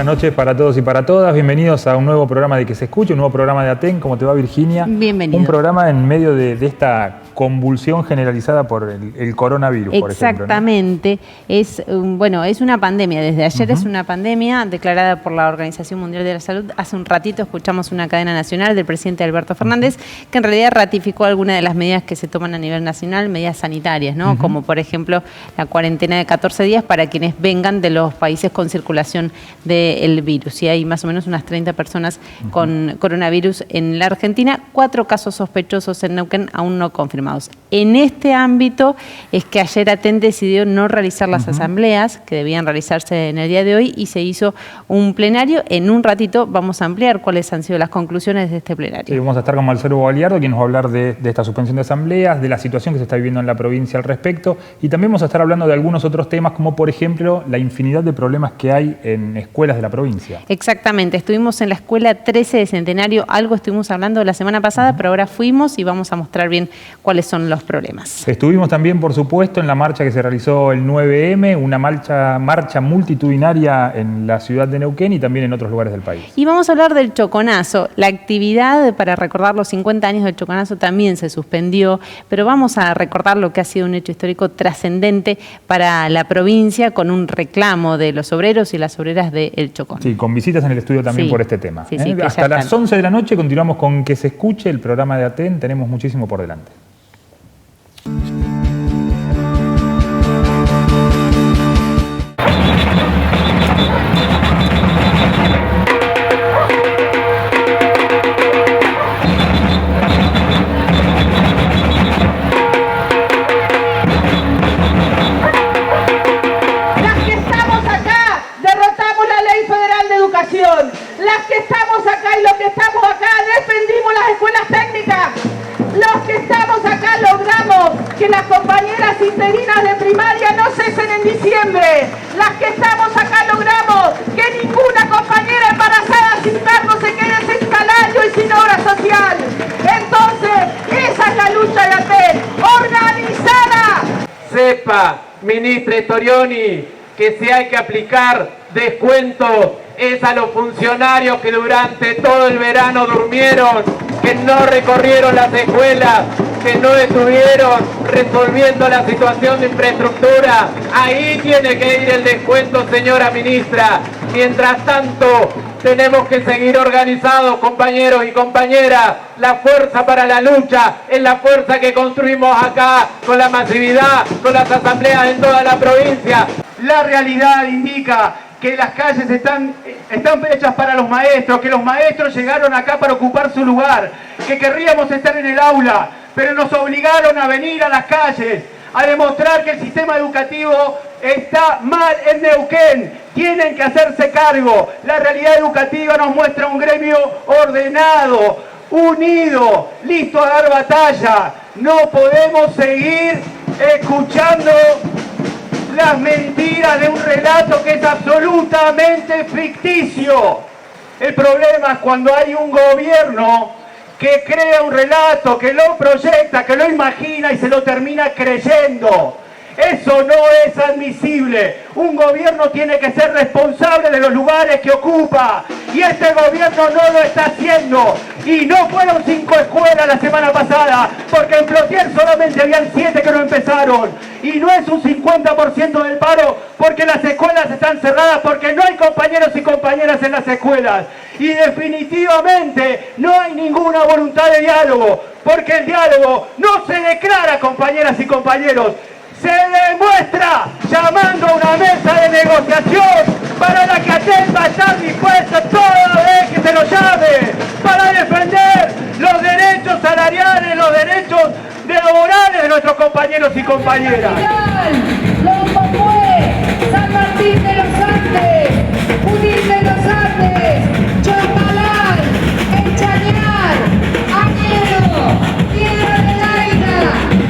buenas noches para todos y para todas. Bienvenidos a un nuevo programa de Que se escuche, un nuevo programa de ATEN. ¿Cómo te va, Virginia? Bienvenido. Un programa en medio de esta convulsión generalizada por el coronavirus, por ejemplo, ¿no? Exactamente. Es una pandemia. Desde ayer es una pandemia declarada por la Organización Mundial de la Salud. Hace un ratito escuchamos una cadena nacional del presidente Alberto Fernández, que en realidad ratificó algunas de las medidas que se toman a nivel nacional, medidas sanitarias, ¿no? Como por ejemplo la cuarentena de 14 días para quienes vengan de los países con circulación del virus. Y hay más o menos unas 30 personas con coronavirus en la Argentina, 4 casos sospechosos en Neuquén aún no confirmados. En este ámbito es que ayer ATEN decidió no realizar las asambleas que debían realizarse en el día de hoy y se hizo un plenario. En un ratito vamos a ampliar cuáles han sido las conclusiones de este plenario. Sí, vamos a estar con Marcelo Baliardo, quien nos va a hablar de esta suspensión de asambleas, de la situación que se está viviendo en la provincia al respecto, y también vamos a estar hablando de algunos otros temas, como por ejemplo la infinidad de problemas que hay en escuelas de la provincia. Exactamente, estuvimos en la escuela 13 de Centenario, algo estuvimos hablando la semana pasada, pero ahora fuimos y vamos a mostrar bien cuáles son los problemas. Estuvimos también, por supuesto, en la marcha que se realizó el 9M, una marcha multitudinaria en la ciudad de Neuquén y también en otros lugares del país. Y vamos a hablar del Choconazo. La actividad para recordar los 50 años del Choconazo también se suspendió, pero vamos a recordar lo que ha sido un hecho histórico trascendente para la provincia, con un reclamo de los obreros y las obreras de El Chocón. Sí, con visitas en el estudio también por este tema. Sí, hasta las 11 de la noche continuamos con Que se escuche, el programa de ATEN. Tenemos muchísimo por delante. Las que estamos acá y los que estamos acá defendimos las escuelas técnicas. Los que estamos acá logramos que las compañeras interinas de primaria no cesen en diciembre. Las que estamos acá logramos que ninguna compañera embarazada sin cargo se quede sin salario y sin obra social. Entonces, esa es la lucha de ATEN, organizada. Sepa, ministra Storioni, que si hay que aplicar descuento es a los funcionarios que durante todo el verano durmieron, que no recorrieron las escuelas, que no estuvieron resolviendo la situación de infraestructura. Ahí tiene que ir el descuento, señora ministra. Mientras tanto, tenemos que seguir organizados, compañeros y compañeras. La fuerza para la lucha es la fuerza que construimos acá, con la masividad, con las asambleas en toda la provincia. La realidad indica que las calles están hechas para los maestros, que los maestros llegaron acá para ocupar su lugar, que querríamos estar en el aula, pero nos obligaron a venir a las calles, a demostrar que el sistema educativo está mal en Neuquén. Tienen que hacerse cargo. La realidad educativa nos muestra un gremio ordenado, unido, listo a dar batalla. No podemos seguir escuchando las mentiras de un relato que es absolutamente ficticio. El problema es cuando hay un gobierno que crea un relato, que lo proyecta, que lo imagina y se lo termina creyendo. Eso no es admisible. Un gobierno tiene que ser responsable de los lugares que ocupa. Y este gobierno no lo está haciendo. Y no fueron 5 escuelas la semana pasada, porque en Plotier solamente habían 7 que no empezaron. Y no es un 50% del paro, porque las escuelas están cerradas, porque no hay compañeros y compañeras en las escuelas. Y definitivamente no hay ninguna voluntad de diálogo, porque el diálogo no se declara, compañeras y compañeros. Se demuestra llamando a una mesa de negociación para la que ATEN va a estar dispuesta toda vez que se lo llame, para defender los derechos salariales, los derechos laborales de nuestros compañeros y compañeras. San Martín de los Andes, Junín de los Andes, Chapalal, El Chañar, Añero, Tierra del Aina,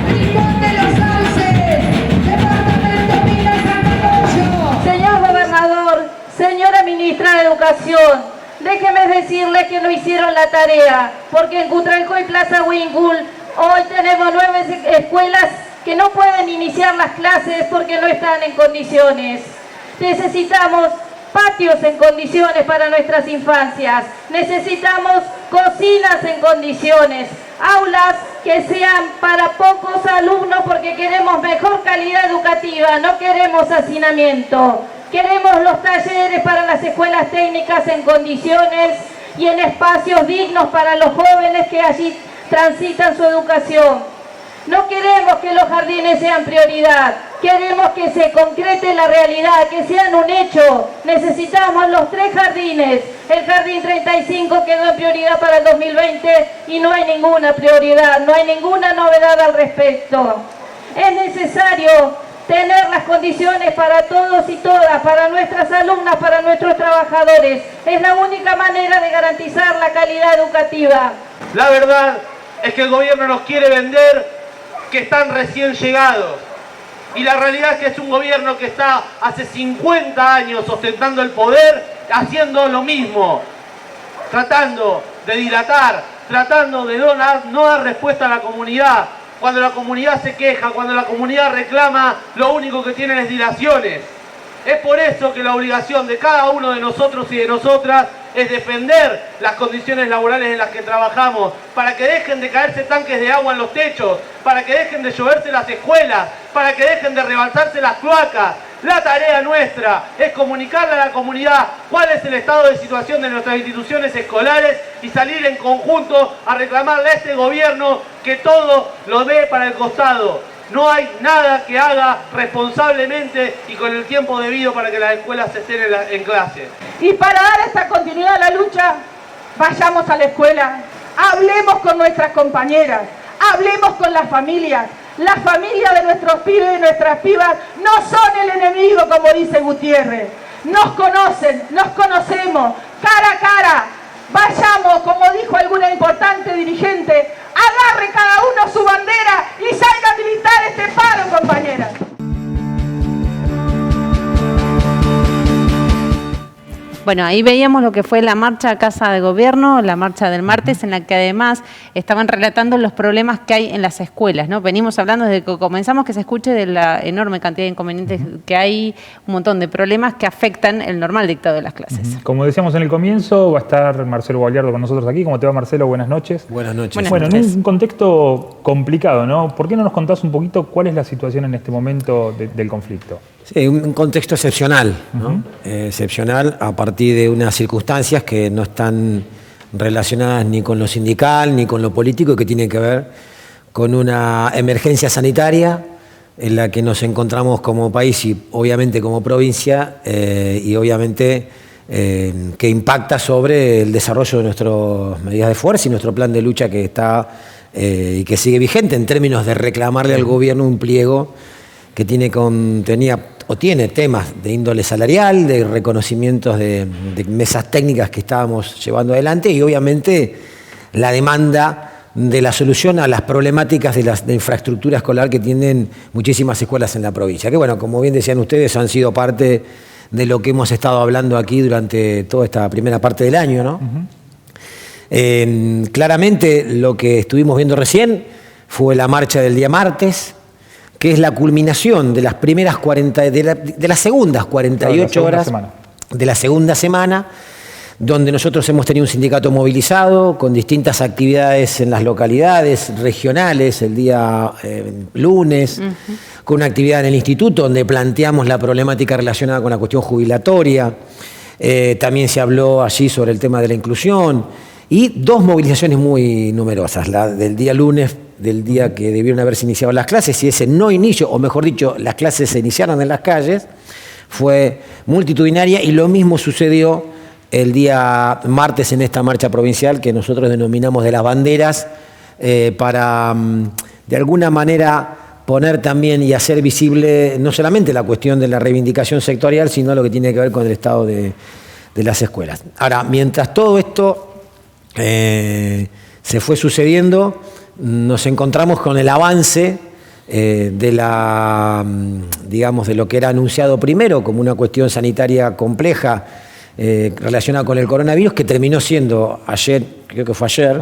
Rincón de los Sauces, Departamento Minas Arroyo. Señor gobernador, señora ministra de Educación, déjeme decirle que no hicieron la tarea, porque en Cutralcó y Plaza Wingul hoy tenemos 9 escuelas que no pueden iniciar las clases porque no están en condiciones. Necesitamos patios en condiciones para nuestras infancias. Necesitamos cocinas en condiciones, aulas que sean para pocos alumnos porque queremos mejor calidad educativa, no queremos hacinamiento. Queremos los talleres para las escuelas técnicas en condiciones y en espacios dignos para los jóvenes que allí transitan su educación. No queremos que los jardines sean prioridad, queremos que se concrete la realidad, que sean un hecho. Necesitamos los 3 jardines. El jardín 35 quedó en prioridad para el 2020 y no hay ninguna prioridad, no hay ninguna novedad al respecto. Es necesario tener las condiciones para todos y todas, para nuestras alumnas, para nuestros trabajadores. Es la única manera de garantizar la calidad educativa. La verdad es que el gobierno nos quiere vender que están recién llegados. Y la realidad es que es un gobierno que está hace 50 años ostentando el poder, haciendo lo mismo, tratando de dilatar, tratando de no dar respuesta a la comunidad. Cuando la comunidad se queja, cuando la comunidad reclama, lo único que tienen es dilaciones. Es por eso que la obligación de cada uno de nosotros y de nosotras es defender las condiciones laborales en las que trabajamos, para que dejen de caerse tanques de agua en los techos, para que dejen de lloverse las escuelas, para que dejen de rebalsarse las cloacas. La tarea nuestra es comunicarle a la comunidad cuál es el estado de situación de nuestras instituciones escolares y salir en conjunto a reclamarle a este gobierno que todo lo dé para el costado. No hay nada que haga responsablemente y con el tiempo debido para que las escuelas estén en clase. Y para dar esta continuidad a la lucha, vayamos a la escuela, hablemos con nuestras compañeras, hablemos con las familias. Las familias de nuestros pibes y nuestras pibas no son el enemigo, como dice Gutiérrez. Nos conocen, nos conocemos, cara a cara. Vayamos, como dijo alguna importante dirigente, agarre cada uno su bandera y salga a militar este paro, compañeras. Bueno, ahí veíamos lo que fue la marcha a Casa de Gobierno, la marcha del martes, en la que además estaban relatando los problemas que hay en las escuelas, ¿no? Venimos hablando desde que comenzamos que se escuche de la enorme cantidad de inconvenientes que hay, un montón de problemas que afectan el normal dictado de las clases. Como decíamos en el comienzo, va a estar Marcelo Gualiardo con nosotros aquí. ¿Cómo te va, Marcelo? Buenas noches. Buenas noches. Buenas Bueno, noches. en un contexto complicado, ¿no? ¿Por qué no nos contás un poquito cuál es la situación en este momento del conflicto? Sí, un contexto excepcional, ¿no? Excepcional a partir de unas circunstancias que no están relacionadas ni con lo sindical ni con lo político y que tienen que ver con una emergencia sanitaria en la que nos encontramos como país y obviamente como provincia y obviamente que impacta sobre el desarrollo de nuestras medidas de fuerza y nuestro plan de lucha que está y que sigue vigente en términos de reclamarle al gobierno un pliego que tiene temas de índole salarial, de reconocimientos de mesas técnicas que estábamos llevando adelante y obviamente la demanda de la solución a las problemáticas de infraestructura escolar que tienen muchísimas escuelas en la provincia. Que bueno, como bien decían ustedes, han sido parte de lo que hemos estado hablando aquí durante toda esta primera parte del año, ¿no? Claramente lo que estuvimos viendo recién fue la marcha del día martes, que es la culminación de las primeras de las segundas 48 horas de la segunda semana, donde nosotros hemos tenido un sindicato movilizado con distintas actividades en las localidades regionales, el día lunes, con una actividad en el instituto donde planteamos la problemática relacionada con la cuestión jubilatoria, también se habló allí sobre el tema de la inclusión y 2 movilizaciones muy numerosas, la del día lunes, del día que debieron haberse iniciado las clases, y ese no inicio, o mejor dicho, las clases se iniciaron en las calles, fue multitudinaria y lo mismo sucedió el día martes en esta marcha provincial que nosotros denominamos de las banderas para de alguna manera poner también y hacer visible no solamente la cuestión de la reivindicación sectorial, sino lo que tiene que ver con el estado de las escuelas. Ahora, mientras todo esto se fue sucediendo, nos encontramos con el avance de lo que era anunciado primero como una cuestión sanitaria compleja relacionada con el coronavirus, que terminó siendo ayer, creo que fue ayer.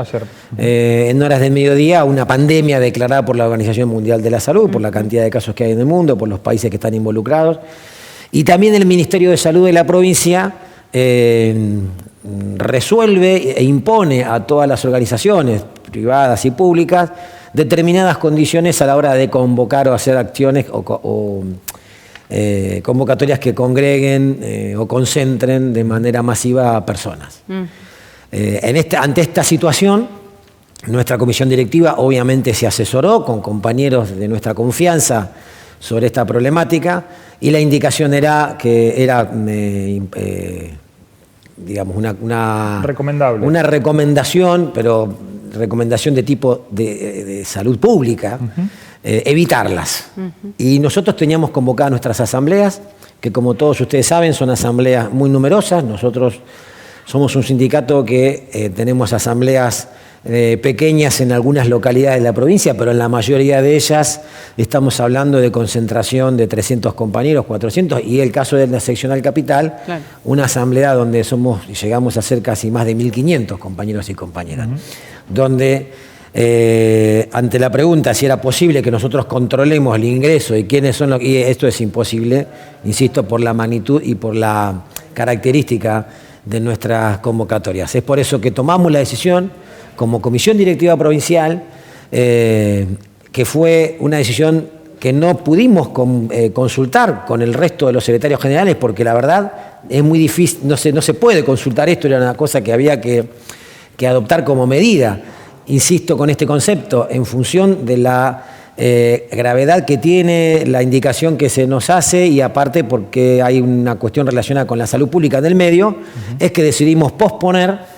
En horas del mediodía, una pandemia declarada por la Organización Mundial de la Salud, por la cantidad de casos que hay en el mundo, por los países que están involucrados, Y también el Ministerio de Salud de la provincia resuelve e impone a todas las organizaciones privadas y públicas determinadas condiciones a la hora de convocar o hacer acciones o convocatorias que congreguen o concentren de manera masiva a personas. Ante esta situación, nuestra comisión directiva obviamente se asesoró con compañeros de nuestra confianza sobre esta problemática y la indicación era que era digamos una recomendación, pero recomendación de tipo de salud pública, evitarlas. Y nosotros teníamos convocadas nuestras asambleas, que como todos ustedes saben son asambleas muy numerosas. Nosotros somos un sindicato que tenemos asambleas pequeñas en algunas localidades de la provincia, pero en la mayoría de ellas estamos hablando de concentración de 300 compañeros, 400, y el caso de la seccional capital, claro, una asamblea donde llegamos a ser casi más de 1.500 compañeros y compañeras, donde ante la pregunta si era posible que nosotros controlemos el ingreso y quiénes son y esto es imposible, insisto, por la magnitud y por la característica de nuestras convocatorias. Es por eso que tomamos la decisión como Comisión Directiva Provincial, que fue una decisión que no pudimos consultar con el resto de los secretarios generales, porque la verdad es muy difícil, no se puede consultar esto, era una cosa que había que adoptar como medida. Insisto con este concepto, en función de la gravedad que tiene la indicación que se nos hace y aparte porque hay una cuestión relacionada con la salud pública del medio, es que decidimos posponer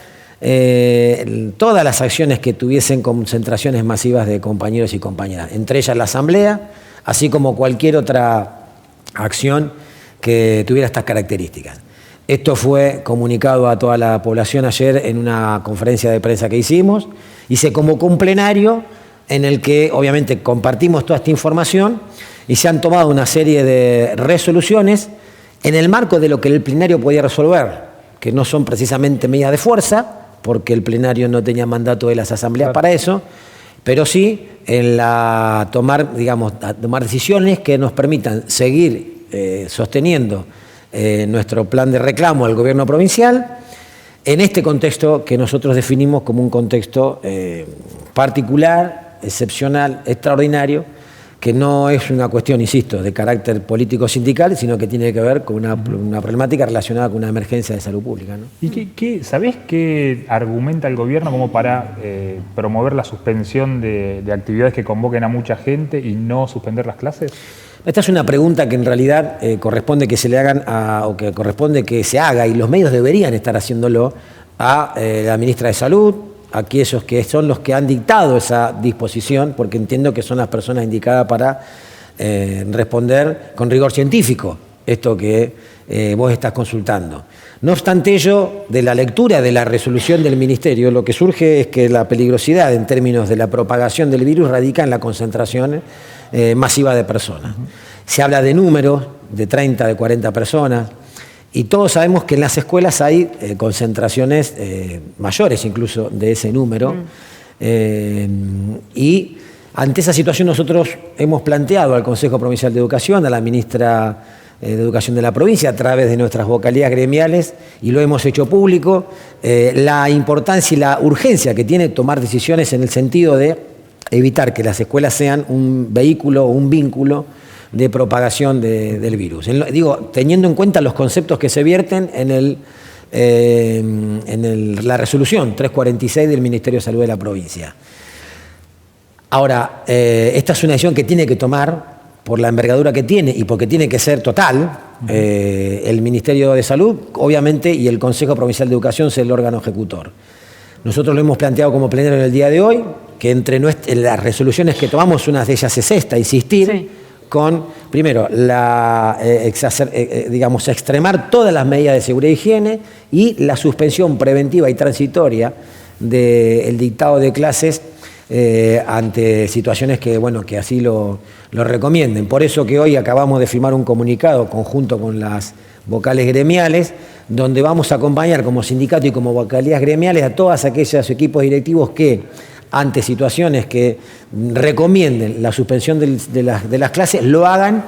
todas las acciones que tuviesen concentraciones masivas de compañeros y compañeras, entre ellas la asamblea, así como cualquier otra acción que tuviera estas características. Esto fue comunicado a toda la población ayer en una conferencia de prensa que hicimos y se convocó un plenario en el que obviamente compartimos toda esta información y se han tomado una serie de resoluciones en el marco de lo que el plenario podía resolver, que no son precisamente medidas de fuerza, porque el plenario no tenía mandato de las asambleas para eso, pero sí en tomar decisiones que nos permitan seguir sosteniendo nuestro plan de reclamo al gobierno provincial en este contexto que nosotros definimos como un contexto particular, excepcional, extraordinario, que no es una cuestión, insisto, de carácter político-sindical, sino que tiene que ver con una problemática relacionada con una emergencia de salud pública, ¿no? ¿Y sabés qué argumenta el gobierno como para promover la suspensión de actividades que convoquen a mucha gente y no suspender las clases? Esta es una pregunta que en realidad corresponde que se le hagan o que corresponde que se haga, y los medios deberían estar haciéndolo, a la ministra de Salud, a aquellos que son los que han dictado esa disposición, porque entiendo que son las personas indicadas para responder con rigor científico esto que vos estás consultando. No obstante ello, de la lectura de la resolución del Ministerio, lo que surge es que la peligrosidad en términos de la propagación del virus radica en la concentración masiva de personas. Se habla de números, de 30, de 40 personas, y todos sabemos que en las escuelas hay concentraciones mayores incluso de ese número. Y ante esa situación nosotros hemos planteado al Consejo Provincial de Educación, a la ministra de Educación de la provincia, a través de nuestras vocalías gremiales, y lo hemos hecho público, la importancia y la urgencia que tiene tomar decisiones en el sentido de evitar que las escuelas sean un vehículo o un vínculo de propagación del virus. Teniendo en cuenta los conceptos que se vierten en la resolución 346 del Ministerio de Salud de la provincia. Ahora, esta es una decisión que tiene que tomar por la envergadura que tiene y porque tiene que ser total. El Ministerio de Salud, obviamente, y el Consejo Provincial de Educación es el órgano ejecutor. Nosotros lo hemos planteado como plenario en el día de hoy, que entre las resoluciones que tomamos, una de ellas es esta, insistir, sí, con, primero, extremar todas las medidas de seguridad e higiene y la suspensión preventiva y transitoria del dictado de clases ante situaciones que así lo recomienden. Por eso que hoy acabamos de firmar un comunicado conjunto con las vocales gremiales, donde vamos a acompañar como sindicato y como vocalías gremiales a todos aquellos equipos directivos que, ante situaciones que recomienden la suspensión de las clases, lo hagan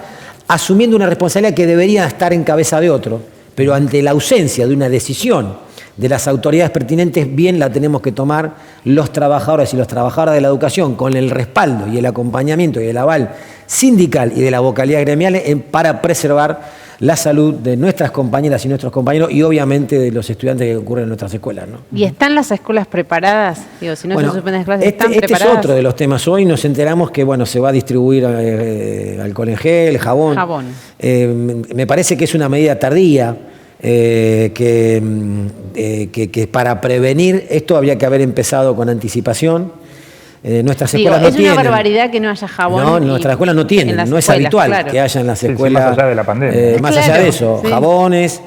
asumiendo una responsabilidad que debería estar en cabeza de otro, pero ante la ausencia de una decisión de las autoridades pertinentes, bien la tenemos que tomar los trabajadores y las trabajadoras de la educación, con el respaldo y el acompañamiento y el aval sindical y de la vocalía gremial para preservar la salud de nuestras compañeras y nuestros compañeros y obviamente de los estudiantes que concurren en nuestras escuelas, ¿no? ¿Y están las escuelas preparadas? Digo, si no se suspenden las clases, ¿están preparadas? Este es otro de los temas. Hoy nos enteramos que se va a distribuir alcohol en gel, jabón. Me parece que es una medida tardía, que para prevenir esto habría que haber empezado con anticipación. Nuestras escuelas no tienen. Es una barbaridad que no haya jabón. No, nuestras escuelas no tienen. No es habitual que haya en las escuelas. Más allá de la pandemia. Más allá de eso, jabones.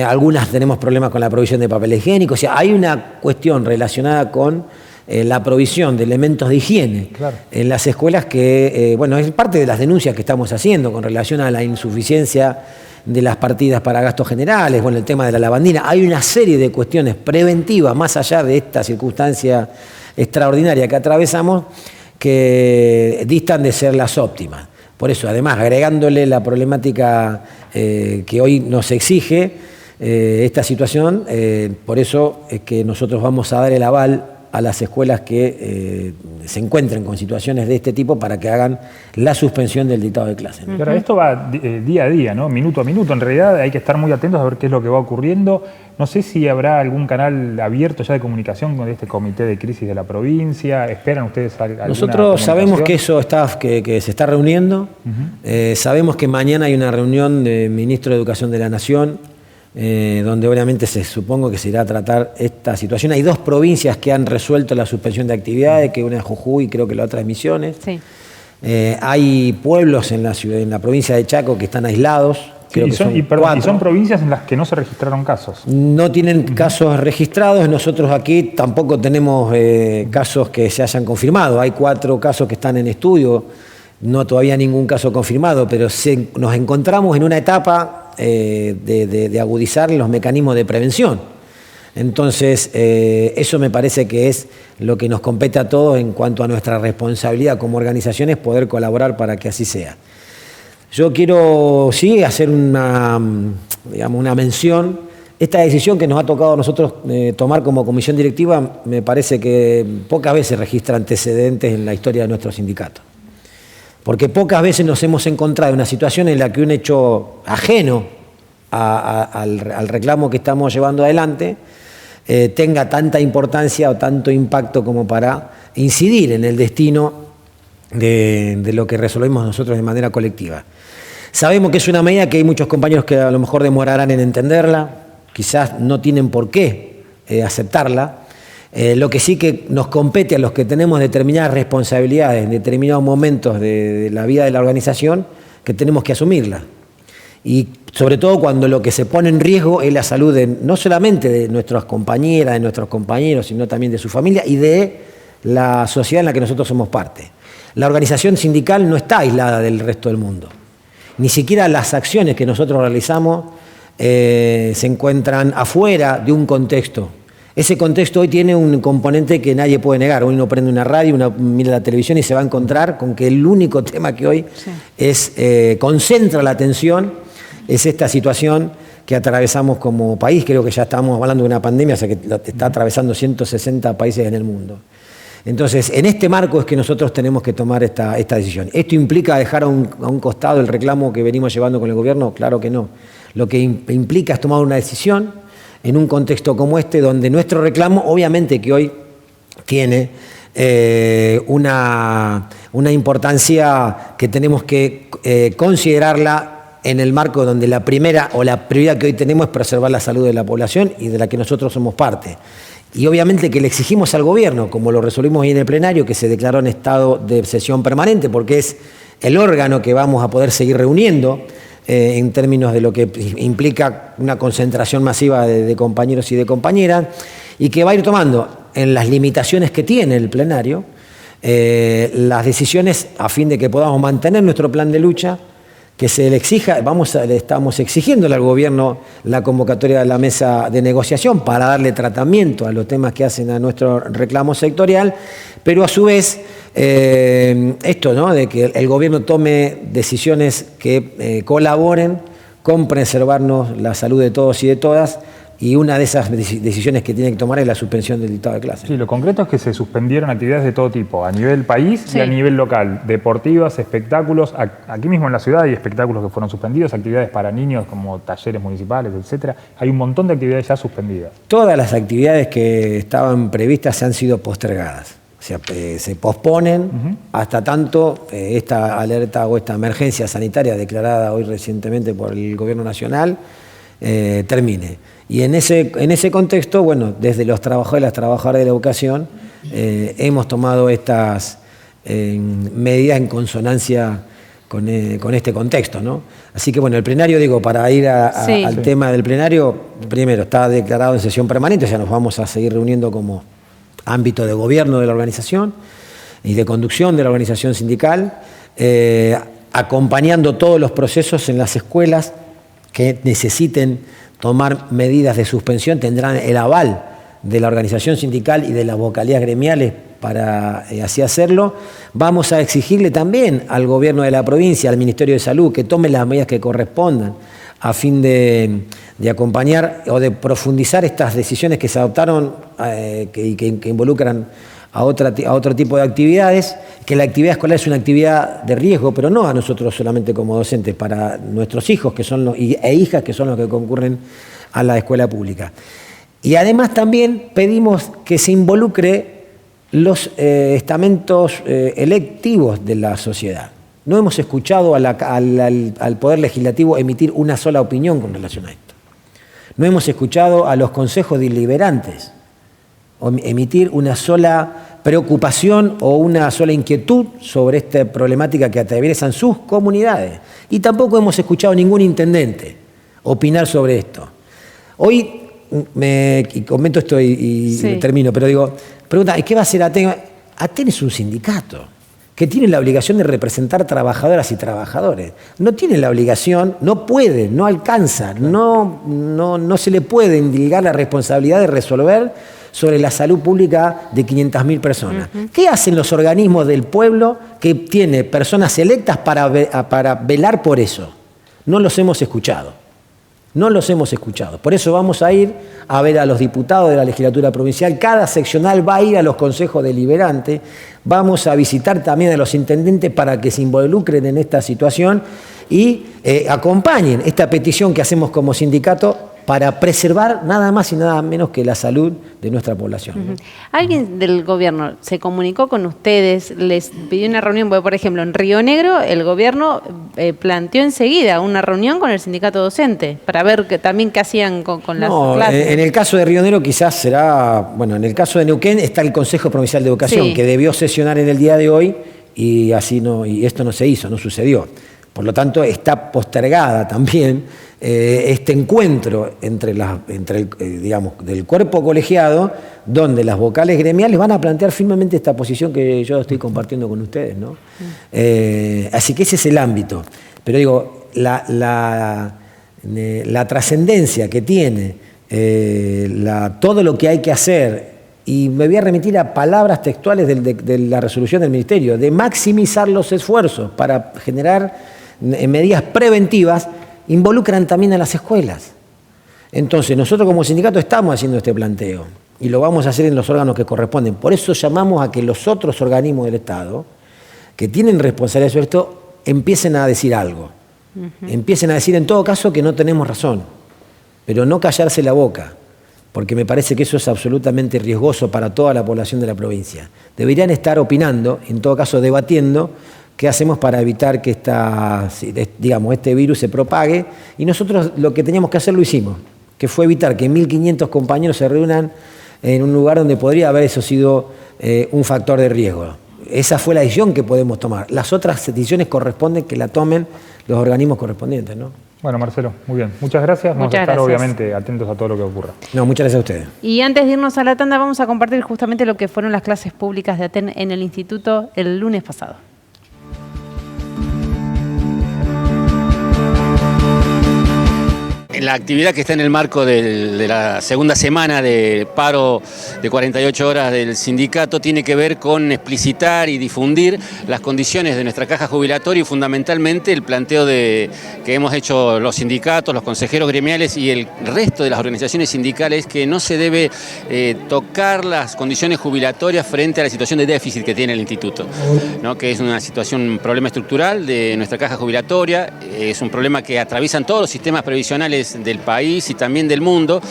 Algunas tenemos problemas con la provisión de papel higiénico. O sea, hay una cuestión relacionada con la provisión de elementos de higiene en las escuelas que, es parte de las denuncias que estamos haciendo con relación a la insuficiencia de las partidas para gastos generales, el tema de la lavandina. Hay una serie de cuestiones preventivas más allá de esta circunstancia extraordinaria que atravesamos que distan de ser las óptimas. Por eso, además, agregándole la problemática que hoy nos exige esta situación, por eso es que nosotros vamos a dar el aval a las escuelas que se encuentren con situaciones de este tipo para que hagan la suspensión del dictado de clase. Y ahora, esto va día a día, ¿no? Minuto a minuto. En realidad hay que estar muy atentos a ver qué es lo que va ocurriendo. No sé si habrá algún canal abierto ya de comunicación con este comité de crisis de la provincia. ¿Esperan ustedes alguna Nosotros sabemos que eso que se está reuniendo. Sabemos que mañana hay una reunión del ministro de Educación de la Nación, donde obviamente supongo que se irá a tratar esta situación. Hay 2 provincias que han resuelto la suspensión de actividades, que una es Jujuy y creo que la otra es Misiones. Sí. Hay pueblos en la provincia de Chaco que están aislados. Creo que son 4. Y son provincias en las que no se registraron casos. No tienen casos registrados. Nosotros aquí tampoco tenemos casos que se hayan confirmado. Hay 4 casos que están en estudio. No todavía ningún caso confirmado, pero nos encontramos en una etapa de agudizar los mecanismos de prevención. Entonces, eso me parece que es lo que nos compete a todos en cuanto a nuestra responsabilidad como organizaciones, poder colaborar para que así sea. Yo quiero, hacer una mención. Esta decisión que nos ha tocado a nosotros tomar como comisión directiva, me parece que pocas veces registra antecedentes en la historia de nuestro sindicato. Porque pocas veces nos hemos encontrado en una situación en la que un hecho ajeno al reclamo que estamos llevando adelante tenga tanta importancia o tanto impacto como para incidir en el destino de lo que resolvemos nosotros de manera colectiva. Sabemos que es una medida que hay muchos compañeros que a lo mejor demorarán en entenderla, quizás no tienen por qué aceptarla. Lo que sí que nos compete a los que tenemos determinadas responsabilidades en determinados momentos de la vida de la organización, que tenemos que asumirla. Y sobre todo cuando lo que se pone en riesgo es la salud no solamente de nuestras compañeras, de nuestros compañeros, sino también de su familia y de la sociedad en la que nosotros somos parte. La organización sindical no está aislada del resto del mundo. Ni siquiera las acciones que nosotros realizamos se encuentran afuera de un contexto. Ese contexto hoy tiene un componente que nadie puede negar. Hoy uno prende una radio, uno mira la televisión y se va a encontrar con que el único tema que hoy concentra la atención es esta situación que atravesamos como país. Creo que ya estamos hablando de una pandemia, o sea que está atravesando 160 países en el mundo. Entonces, en este marco es que nosotros tenemos que tomar esta decisión. ¿Esto implica dejar a un costado el reclamo que venimos llevando con el gobierno? Claro que no. Lo que implica es tomar una decisión en un contexto como este, donde nuestro reclamo, obviamente que hoy tiene una importancia que tenemos que considerarla en el marco donde la primera o la prioridad que hoy tenemos es preservar la salud de la población y de la que nosotros somos parte. Y obviamente que le exigimos al gobierno, como lo resolvimos hoy en el plenario, que se declaró en estado de sesión permanente, porque es el órgano que vamos a poder seguir reuniendo, en términos de lo que implica una concentración masiva de compañeros y de compañeras, y que va a ir tomando, en las limitaciones que tiene el plenario, las decisiones a fin de que podamos mantener nuestro plan de lucha, que se le exija, le estamos exigiéndole al gobierno la convocatoria de la mesa de negociación para darle tratamiento a los temas que hacen a nuestro reclamo sectorial, pero a su vez esto, ¿no?, de que el gobierno tome decisiones que colaboren con preservarnos la salud de todos y de todas, y una de esas decisiones que tiene que tomar es la suspensión del dictado de clases. Sí, lo concreto es que se suspendieron actividades de todo tipo, a nivel país y a nivel local, deportivas, espectáculos. Aquí mismo en la ciudad hay espectáculos que fueron suspendidos, actividades para niños como talleres municipales, etcétera. Hay un montón de actividades ya suspendidas. Todas las actividades que estaban previstas han sido postergadas. O sea, se posponen hasta tanto esta alerta o esta emergencia sanitaria declarada hoy recientemente por el Gobierno Nacional termine. Y en ese contexto, bueno, desde los trabajadores y las trabajadoras de la educación hemos tomado estas medidas en consonancia con este contexto, ¿no? Así que bueno, el plenario, digo, para ir al tema del plenario, primero está declarado en sesión permanente, o sea, nos vamos a seguir reuniendo como ámbito de gobierno de la organización y de conducción de la organización sindical, acompañando todos los procesos en las escuelas que necesiten tomar medidas de suspensión, tendrán el aval de la organización sindical y de las vocalías gremiales para así hacerlo. Vamos a exigirle también al gobierno de la provincia, al Ministerio de Salud, que tome las medidas que correspondan a fin de acompañar o de profundizar estas decisiones que se adoptaron que involucran a otro tipo de actividades, que la actividad escolar es una actividad de riesgo, pero no a nosotros solamente como docentes, para nuestros hijos que son e hijas que son los que concurren a la escuela pública. Y además también pedimos que se involucre los estamentos electivos de la sociedad. No hemos escuchado al Poder Legislativo emitir una sola opinión con relación a esto. No hemos escuchado a los consejos deliberantes emitir una sola preocupación o una sola inquietud sobre esta problemática que atraviesan sus comunidades. Y tampoco hemos escuchado a ningún intendente opinar sobre esto. Hoy, y comento esto y termino, pero digo, pregunta, ¿qué va a hacer ATEN? ATEN es un sindicato que tiene la obligación de representar trabajadoras y trabajadores. No tiene la obligación, no puede, no alcanza, no se le puede indilgar la responsabilidad de resolver sobre la salud pública de 500.000 personas. ¿Qué hacen los organismos del pueblo que tiene personas electas para velar por eso? No los hemos escuchado. No los hemos escuchado. Por eso vamos a ir a ver a los diputados de la legislatura provincial. Cada seccional va a ir a los consejos deliberantes. Vamos a visitar también a los intendentes para que se involucren en esta situación y acompañen esta petición que hacemos como sindicato para preservar nada más y nada menos que la salud de nuestra población. ¿No? ¿Alguien del gobierno se comunicó con ustedes, les pidió una reunión? Porque, por ejemplo, en Río Negro el gobierno planteó enseguida una reunión con el sindicato docente para ver también qué hacían con las clases. En el caso de Río Negro quizás será, bueno, en el caso de Neuquén está el Consejo Provincial de Educación, que debió sesionar en el día de hoy y así y esto no se hizo, no sucedió. Por lo tanto, está postergada también este encuentro entre digamos, del cuerpo colegiado, donde las vocales gremiales van a plantear firmemente esta posición que yo estoy compartiendo con ustedes, ¿no? Así que ese es el ámbito. Pero digo, la trascendencia que tiene todo lo que hay que hacer, y me voy a remitir a palabras textuales de la resolución del Ministerio, de maximizar los esfuerzos para generar medidas preventivas, involucran también a las escuelas. Entonces, nosotros como sindicato estamos haciendo este planteo y lo vamos a hacer en los órganos que corresponden. Por eso llamamos a que los otros organismos del Estado, que tienen responsabilidad sobre esto, empiecen a decir algo. Empiecen a decir en todo caso que no tenemos razón, pero no callarse la boca, porque me parece que eso es absolutamente riesgoso para toda la población de la provincia. Deberían estar opinando, en todo caso debatiendo, qué hacemos para evitar que este virus se propague. Y nosotros lo que teníamos que hacer lo hicimos, que fue evitar que 1.500 compañeros se reúnan en un lugar donde podría haber eso sido un factor de riesgo. Esa fue la decisión que podemos tomar. Las otras decisiones corresponden que la tomen los organismos correspondientes, ¿no? Bueno, Marcelo, muy bien. Muchas gracias. Vamos a estar obviamente atentos a todo lo que ocurra. No, muchas gracias a ustedes. Y antes de irnos a la tanda, vamos a compartir justamente lo que fueron las clases públicas de ATEN en el instituto el lunes pasado. La actividad que está en el marco de la segunda semana de paro de 48 horas del sindicato tiene que ver con explicitar y difundir las condiciones de nuestra caja jubilatoria y fundamentalmente el planteo que hemos hecho los sindicatos, los consejeros gremiales y el resto de las organizaciones sindicales, que no se debe tocar las condiciones jubilatorias frente a la situación de déficit que tiene el instituto, ¿no? Que es un problema estructural de nuestra caja jubilatoria, es un problema que atraviesan todos los sistemas previsionales del país y también del mundo,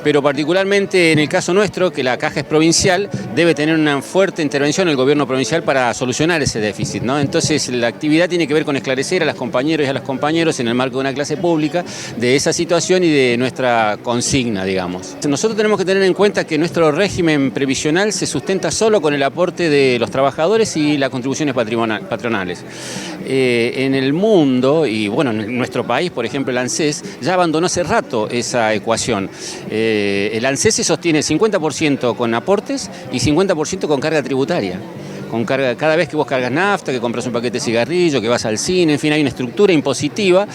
pero particularmente en el caso nuestro, que la caja es provincial, debe tener una fuerte intervención el gobierno provincial para solucionar ese déficit, ¿no? Entonces la actividad tiene que ver con esclarecer a las compañeras y a los compañeros en el marco de una clase pública de esa situación y de nuestra consigna, digamos. Nosotros tenemos que tener en cuenta que nuestro régimen previsional se sustenta solo con el aporte de los trabajadores y las contribuciones patronales. En el mundo, y bueno, en nuestro país, por ejemplo, el ANSES ya abandonó hace rato esa ecuación. El ANSES se sostiene 50% con aportes y 50% con carga tributaria. Cada vez que vos cargas nafta, que compras un paquete de cigarrillo, que vas al cine, en fin, hay una estructura impositiva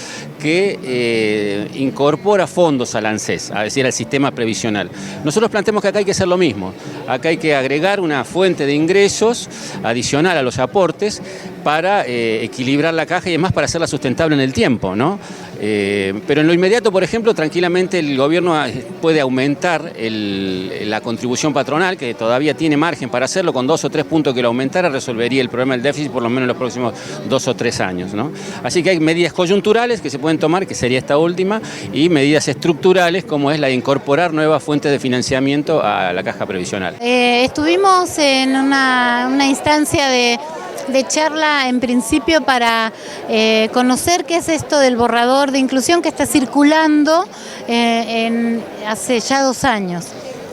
que incorpora fondos al ANSES, es decir, al sistema previsional. Nosotros planteamos que acá hay que hacer lo mismo. Acá hay que agregar una fuente de ingresos adicional a los aportes para equilibrar la caja y además para hacerla sustentable en el tiempo, ¿no? Pero en lo inmediato, por ejemplo, tranquilamente el gobierno puede aumentar la contribución patronal, que todavía tiene margen para hacerlo, con 2 o 3 puntos que lo aumentara resolvería el problema del déficit por lo menos en los próximos 2 o 3 años, ¿no? Así que hay medidas coyunturales que se pueden tomar, que sería esta última, y medidas estructurales como es la de incorporar nuevas fuentes de financiamiento a la caja previsional. Estuvimos en una instancia de charla en principio para conocer qué es esto del borrador de inclusión que está circulando hace ya 2 años.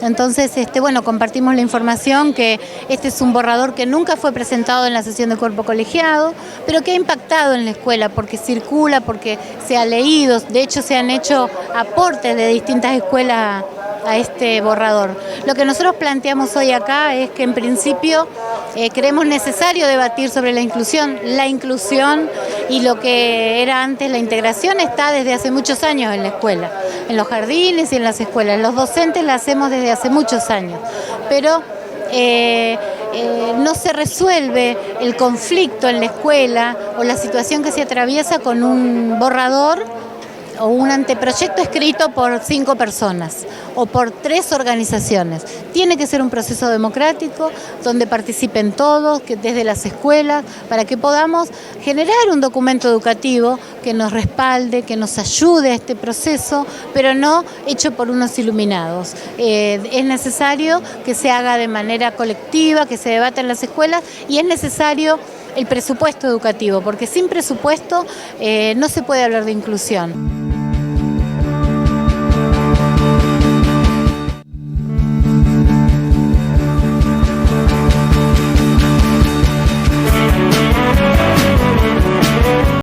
Entonces, bueno, compartimos la información que este es un borrador que nunca fue presentado en la sesión de cuerpo colegiado, pero que ha impactado en la escuela porque circula, porque se ha leído, de hecho se han hecho aportes de distintas escuelas a este borrador. Lo que nosotros planteamos hoy acá es que en principio creemos necesario debatir sobre la inclusión y lo que era antes la integración está desde hace muchos años en la escuela, en los jardines y en las escuelas. Los docentes la hacemos desde hace muchos años, pero no se resuelve el conflicto en la escuela o la situación que se atraviesa con un borrador o un anteproyecto escrito por 5 personas o por 3 organizaciones. Tiene que ser un proceso democrático donde participen todos, desde las escuelas, para que podamos generar un documento educativo que nos respalde, que nos ayude a este proceso, pero no hecho por unos iluminados. Es necesario que se haga de manera colectiva, que se debata en las escuelas, y es necesario el presupuesto educativo, porque sin presupuesto no se puede hablar de inclusión.